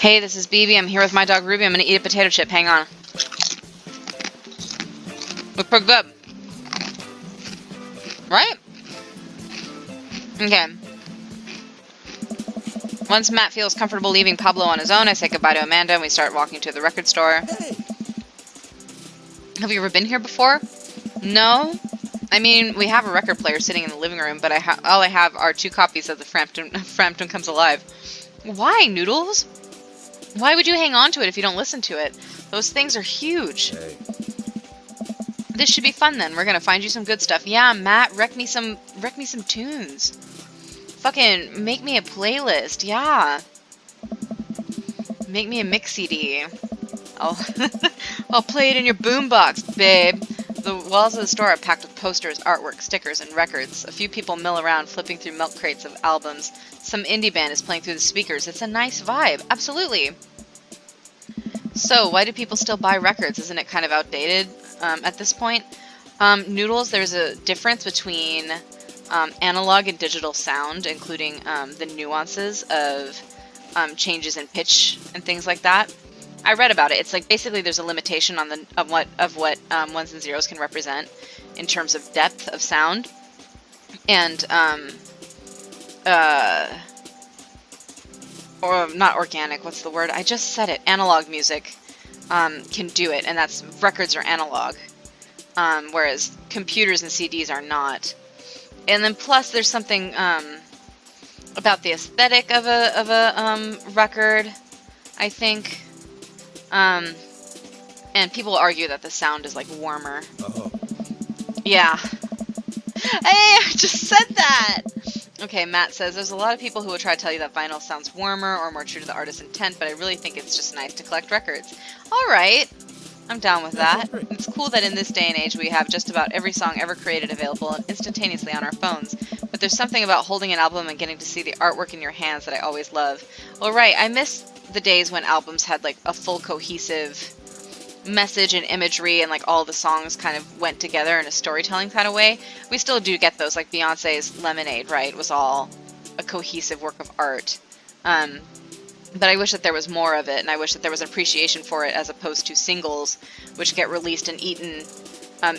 Hey, this is Beebee. I'm here with my dog Ruby. I'm gonna eat a potato chip. Hang on. Look pretty good. Right? Okay. Once Matt feels comfortable leaving Pablo on his own, I say goodbye to Amanda and we start walking to the record store. Have you ever been here before? No? I mean, we have a record player sitting in the living room, but all I have are 2 copies of the Frampton Comes Alive. Why, Noodles? Why would you hang on to it if you don't listen to it? Those things are huge. Hey. This should be fun then. We're gonna find you some good stuff. Yeah, Matt, wreck me some tunes. Fucking make me a playlist. Yeah. Make me a mix CD. I'll play it in your boombox, babe. The walls of the store are packed with posters, artwork, stickers, and records. A few people mill around, flipping through milk crates of albums. Some indie band is playing through the speakers. It's a nice vibe. Absolutely. So, why do people still buy records? Isn't it kind of outdated at this point? Noodles, there's a difference between analog and digital sound, including the nuances of changes in pitch and things like that. I read about it. It's like basically there's a limitation on of what ones and zeros can represent in terms of depth of sound, and or not organic. What's the word? I just said it. Analog music can do it, and that's records are analog, whereas computers and CDs are not. And then plus there's something about the aesthetic of a record, I think. And people argue that the sound is like warmer. Oh. Yeah. Hey, I just said that! Okay, Matt says, there's a lot of people who will try to tell you that vinyl sounds warmer or more true to the artist's intent, but I really think it's just nice to collect records. Alright. I'm down with that. It's cool that in this day and age we have just about every song ever created available instantaneously on our phones, but there's something about holding an album and getting to see the artwork in your hands that I always love. Well, right, I miss the days when albums had like a full cohesive message and imagery and like all the songs kind of went together in a storytelling kind of way. We still do get those, like Beyonce's Lemonade, right, was all a cohesive work of art. But I wish that there was more of it, and I wish that there was an appreciation for it as opposed to singles, which get released and eaten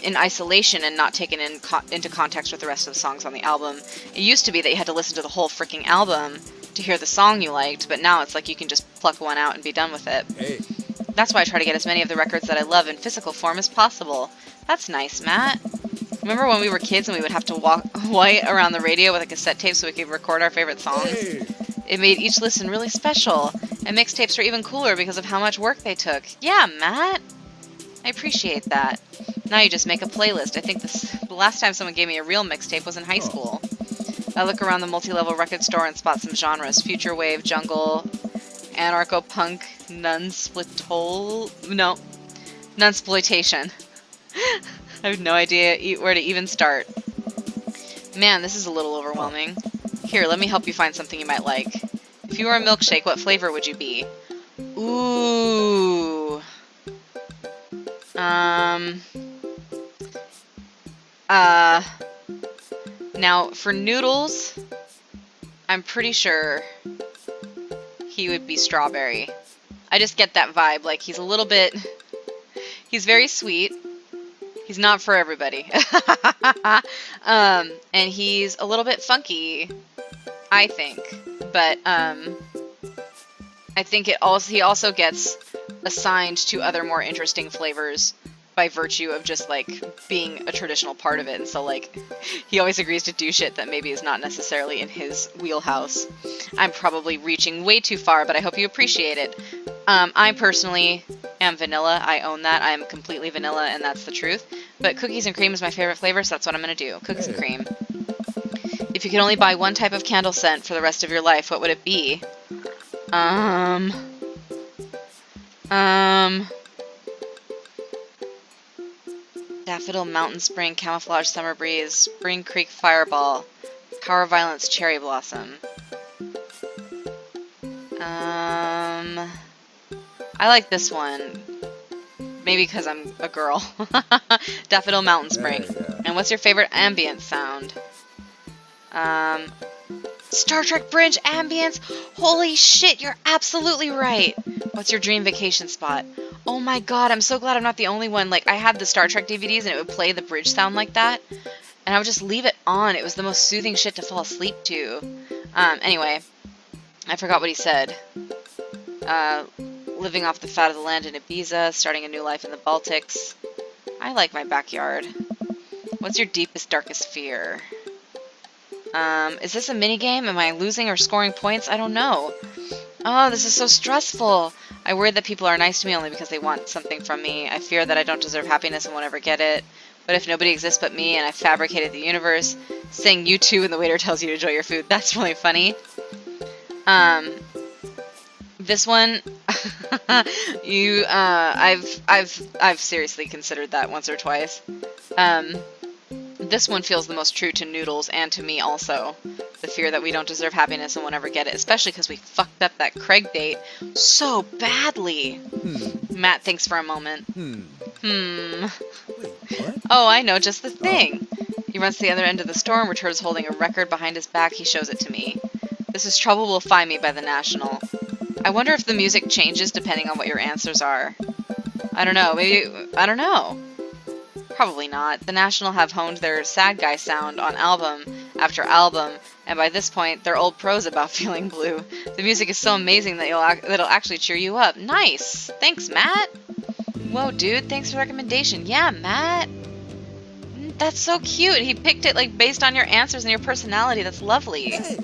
in isolation and not taken into context with the rest of the songs on the album. It used to be that you had to listen to the whole freaking album to hear the song you liked, but now it's like you can just pluck one out and be done with it. Hey. That's why I try to get as many of the records that I love in physical form as possible. That's nice, Matt. Remember when we were kids and we would have to walk around the radio with a cassette tape so we could record our favorite songs? Hey. It made each listen really special, and mixtapes are even cooler because of how much work they took. Yeah, Matt. I appreciate that. Now you just make a playlist. I think the last time someone gave me a real mixtape was in high school. I look around the multi-level record store and spot some genres. Future wave, jungle, anarcho-punk, nunsploitation. I have no idea where to even start. Man, this is a little overwhelming. Here, let me help you find something you might like. If you were a milkshake, what flavor would you be? Ooh. Now, for Noodles, I'm pretty sure he would be strawberry. I just get that vibe. Like, he's very sweet. He's not for everybody. And he's a little bit funky, I think. But, I think he also gets assigned to other more interesting flavors by virtue of just, like, being a traditional part of it. And so, like, he always agrees to do shit that maybe is not necessarily in his wheelhouse. I'm probably reaching way too far, but I hope you appreciate it. I personally am vanilla. I own that. I am completely vanilla, and that's the truth. But cookies and cream is my favorite flavor, so that's what I'm going to do. Cookies and cream. If you could only buy one type of candle scent for the rest of your life, what would it be? Daffodil Mountain Spring, Camouflage Summer Breeze, Spring Creek Fireball, Power Violence Cherry Blossom. I like this one. Maybe because I'm a girl. Daffodil Mountain Spring. Yeah. And what's your favorite ambient sound? Star Trek Bridge ambience? Holy shit, you're absolutely right. What's your dream vacation spot? Oh my god, I'm so glad I'm not the only one. Like, I had the Star Trek DVDs and it would play the bridge sound like that. And I would just leave it on. It was the most soothing shit to fall asleep to. Anyway, I forgot what he said. Living off the fat of the land in Ibiza, starting a new life in the Baltics. I like my backyard. What's your deepest, darkest fear? Is this a minigame? Am I losing or scoring points? I don't know. Oh, this is so stressful. I worry that people are nice to me only because they want something from me. I fear that I don't deserve happiness and won't ever get it. But if nobody exists but me and I fabricated the universe, saying you too when the waiter tells you to enjoy your food, that's really funny. This one, I've seriously considered that once or twice. This one feels the most true to Noodles and to me also. The fear that we don't deserve happiness and won't ever get it, especially because we fucked up that Craig date so badly. Matt thinks for a moment. Wait, what? Oh, I know just the thing. He runs to the other end of the store and returns holding a record behind his back. He shows it to me. This is Trouble Will Find Me by The National. I wonder if the music changes depending on what your answers are. I don't know. Maybe, I don't know. Probably not. The National have honed their sad guy sound on album after album, and by this point, they're old pros about feeling blue. The music is so amazing that it'll actually cheer you up. Nice! Thanks, Matt! Whoa, dude, thanks for the recommendation. Yeah, Matt! That's so cute. He picked it, like, based on your answers and your personality. That's lovely. Hey.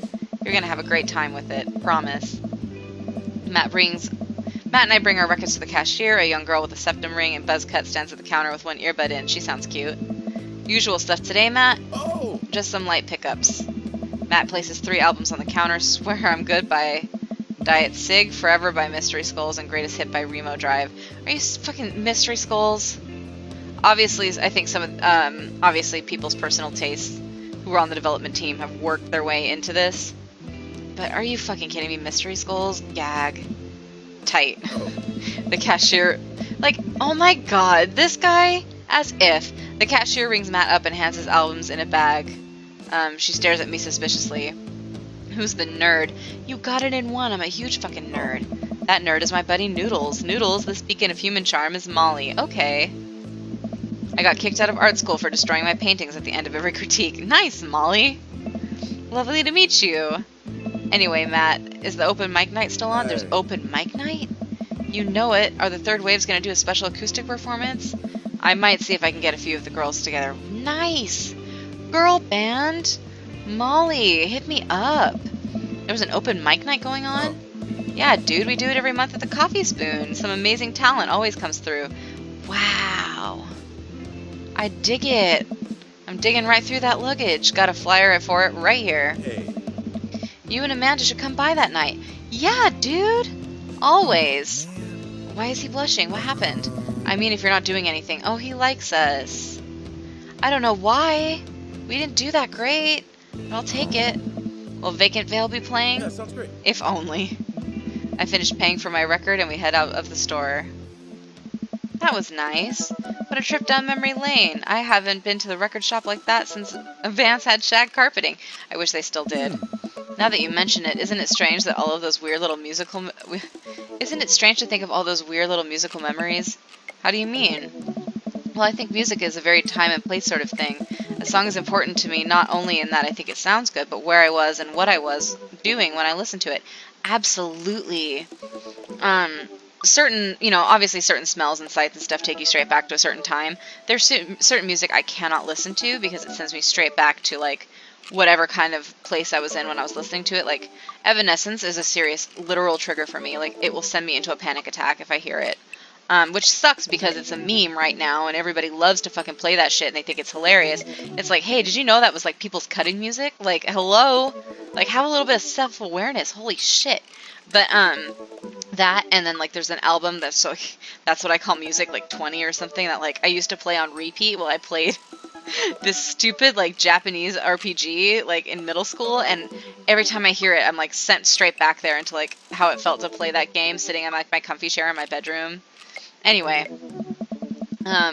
You're gonna have a great time with it. Promise. Matt and I bring our records to the cashier. A young girl with a septum ring and buzz cut stands at the counter with one earbud in. She sounds cute. Usual stuff today, Matt? Oh! Just some light pickups. Matt places 3 albums on the counter. Swear I'm Good by Diet Sig, Forever by Mystery Skulls, and Greatest Hit by Remo Drive. Are you fucking Mystery Skulls? Obviously, I think some of, obviously people's personal tastes who were on the development team have worked their way into this. But are you fucking kidding me? Mystery Skulls? Gag. Tight. The cashier, like, oh my god, this guy, as if. The cashier rings Matt up and hands his albums in a bag. She stares at me suspiciously. Who's the nerd? You got it in one. I'm a huge fucking nerd. That nerd is my buddy Noodles. Noodles, this beacon of human charm, is Molly. Okay. I got kicked out of art school for destroying my paintings at the end of every critique. Nice, Molly. Lovely to meet you. Anyway, Matt, is the open mic night still on? There's open mic night? You know it. Are the Third Waves going to do a special acoustic performance? I might see if I can get a few of the girls together. Nice! Girl band? Molly, hit me up. There was an open mic night going on? Yeah, dude, we do it every month at the Coffee Spoon. Some amazing talent always comes through. Wow. I dig it. I'm digging right through that luggage. Got a flyer for it right here. Hey. You and Amanda should come by that night. Yeah, dude. Always. Why is he blushing? What happened? I mean, if you're not doing anything. Oh, he likes us. I don't know why. We didn't do that great. But I'll take it. Will Vacant Veil be playing? Yeah, sounds great. If only. I finished paying for my record and we head out of the store. That was nice. What a trip down memory lane. I haven't been to the record shop like that since Vance had shag carpeting. I wish they still did. Now that you mention it, isn't it strange that all of those weird little musical... Isn't it strange to think of all those weird little musical memories? How do you mean? Well, I think music is a very time and place sort of thing. A song is important to me not only in that I think it sounds good, but where I was and what I was doing when I listened to it. Absolutely. Certain, obviously certain smells and sights and stuff take you straight back to a certain time. There's certain music I cannot listen to because it sends me straight back to, like, whatever kind of place I was in when I was listening to it. Like, Evanescence is a serious, literal trigger for me. Like, it will send me into a panic attack if I hear it. Which sucks because it's a meme right now and everybody loves to fucking play that shit and they think it's hilarious. It's like, hey, did you know that was, like, people's cutting music? Like, hello? Like, have a little bit of self-awareness. Holy shit. But, that, and then, like, there's an album that's, like, that's what I call music, like, 20 or something, that, like, I used to play on repeat while I played this stupid, like, Japanese RPG, like, in middle school, and every time I hear it, I'm, like, sent straight back there into, like, how it felt to play that game, sitting on, like, my comfy chair in my bedroom. Anyway,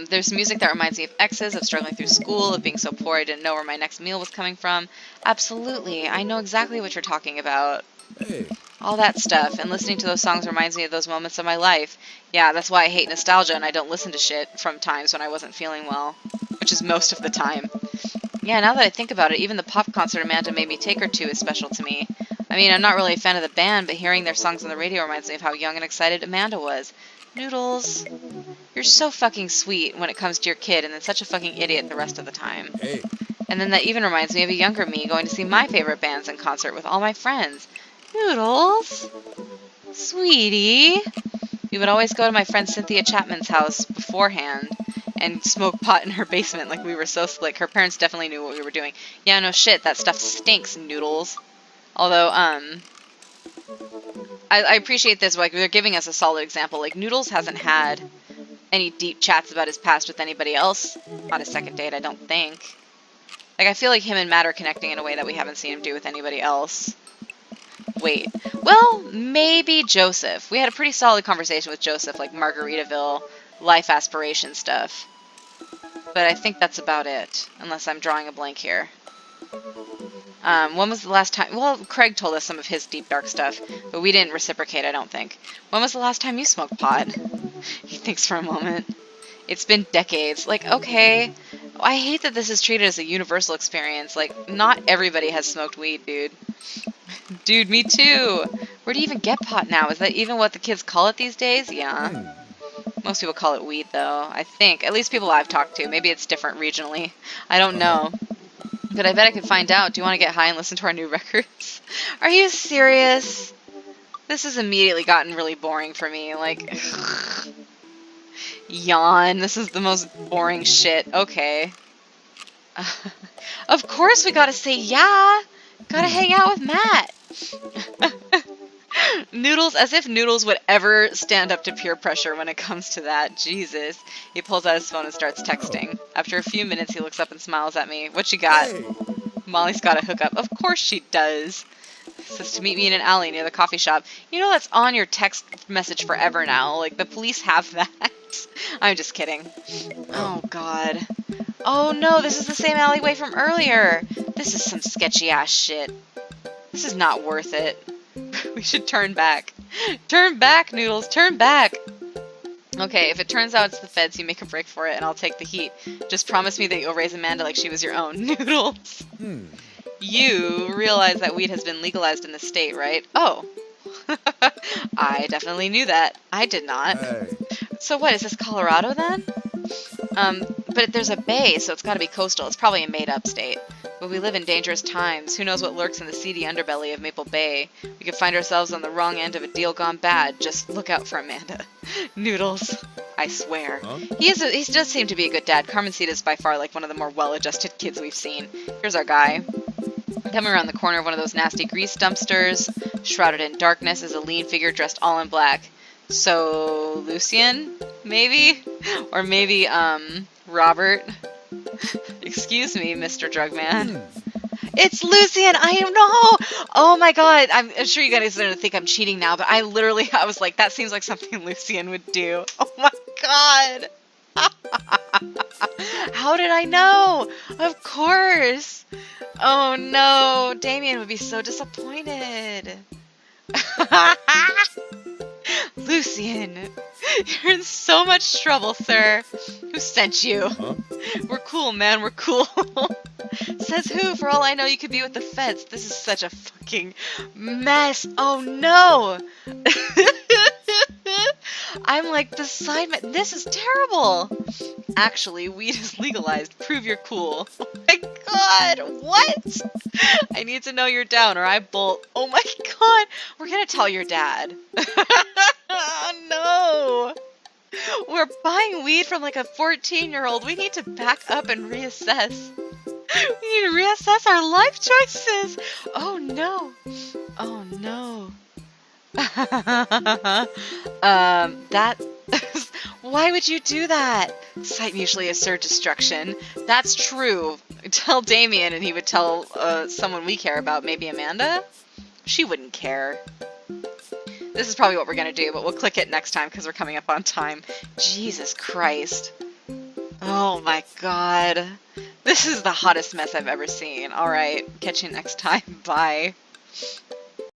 There's music that reminds me of exes, of struggling through school, of being so poor I didn't know where my next meal was coming from. Absolutely, I know exactly what you're talking about. Hey. All that stuff, and listening to those songs reminds me of those moments of my life. Yeah, that's why I hate nostalgia and I don't listen to shit from times when I wasn't feeling well, which is most of the time. Yeah, now that I think about it, even the pop concert Amanda made me take her to is special to me. I mean, I'm not really a fan of the band, but hearing their songs on the radio reminds me of how young and excited Amanda was. Noodles, you're so fucking sweet when it comes to your kid and then such a fucking idiot the rest of the time. Hey. And then that even reminds me of a younger me going to see my favorite bands in concert with all my friends. Noodles, sweetie. We would always go to my friend Cynthia Chapman's house beforehand and smoke pot in her basement like we were so slick. Her parents definitely knew what we were doing. Yeah, no shit, that stuff stinks, Noodles. Although, I appreciate this, like, they're giving us a solid example. Like, Noodles hasn't had any deep chats about his past with anybody else on a second date, I don't think. Like, I feel like him and Matt are connecting in a way that we haven't seen him do with anybody else. Wait. Well, maybe Joseph. We had a pretty solid conversation with Joseph, like Margaritaville, life aspiration stuff. But I think that's about it, unless I'm drawing a blank here. When was the last time... Well, Craig told us some of his deep, dark stuff, but we didn't reciprocate, I don't think. When was the last time you smoked pot? He thinks for a moment. It's been decades. Like, okay, I hate that this is treated as a universal experience. Like, not everybody has smoked weed, dude. Dude, me too. Where do you even get pot now? Is that even what the kids call it these days? Yeah. Most people call it weed, though, I think. At least people I've talked to. Maybe it's different regionally. I don't know. But I bet I could find out. Do you want to get high and listen to our new records? Are you serious? This has immediately gotten really boring for me. Like, yawn. This is the most boring shit. Okay. Of course we gotta say yeah. Gotta hang out with Matt. Noodles, as if Noodles would ever stand up to peer pressure when it comes to that. Jesus. He pulls out his phone and starts texting. After a few minutes, he looks up and smiles at me. What you got? Hey. Molly's got a hookup. Of course she does. Says to meet me in an alley near the coffee shop. You know that's on your text message forever now. Like, the police have that. I'm just kidding. Oh, God. Oh, no, this is the same alleyway from earlier. This is some sketchy ass shit. This is not worth it. We should turn back. Turn back, Noodles. Turn back. Okay, if it turns out it's the feds, you make a break for it, and I'll take the heat. Just promise me that you'll raise Amanda like she was your own. Noodles. You realize that weed has been legalized in the state, right? Oh. I definitely knew that. I did not. Hey. So what, is this Colorado then? But there's a bay, so it's gotta be coastal. It's probably a made-up state. But we live in dangerous times. Who knows what lurks in the seedy underbelly of Maple Bay? We could find ourselves on the wrong end of a deal gone bad. Just look out for Amanda. Noodles. I swear. Huh? He does seem to be a good dad. Carmencita is by far like one of the more well-adjusted kids we've seen. Here's our guy. Coming around the corner of one of those nasty grease dumpsters, shrouded in darkness, is a lean figure dressed all in black. So, Lucien? Maybe? Or maybe, Robert? Excuse me, Mr. Drugman. It's Lucien! I know! Oh my god, I'm sure you guys are going to think I'm cheating now, but I was like, that seems like something Lucien would do. Oh my god! How did I know? Of course! Oh no, Damien would be so disappointed. Lucien, you're in so much trouble, sir. Who sent you? Huh? We're cool, man, we're cool. Says who? For all I know, you could be with the feds. This is such a fucking mess. Oh no! I'm like the side man. This is terrible. Actually, weed is legalized. Prove you're cool. Oh my god, what? I need to know you're down or I bolt. Oh my god, we're gonna tell your dad. Oh no. We're buying weed from like a 14-year-old. We need to back up and reassess. We need to reassess our life choices. Oh no. Oh no. Why would you do that? Sight mutually assert destruction. That's true. Tell Damien and he would tell someone we care about, maybe Amanda? She wouldn't care. This is probably what we're gonna do, but we'll click it next time because we're coming up on time. Jesus Christ. Oh my god. This is the hottest mess I've ever seen. Alright, catch you next time. Bye.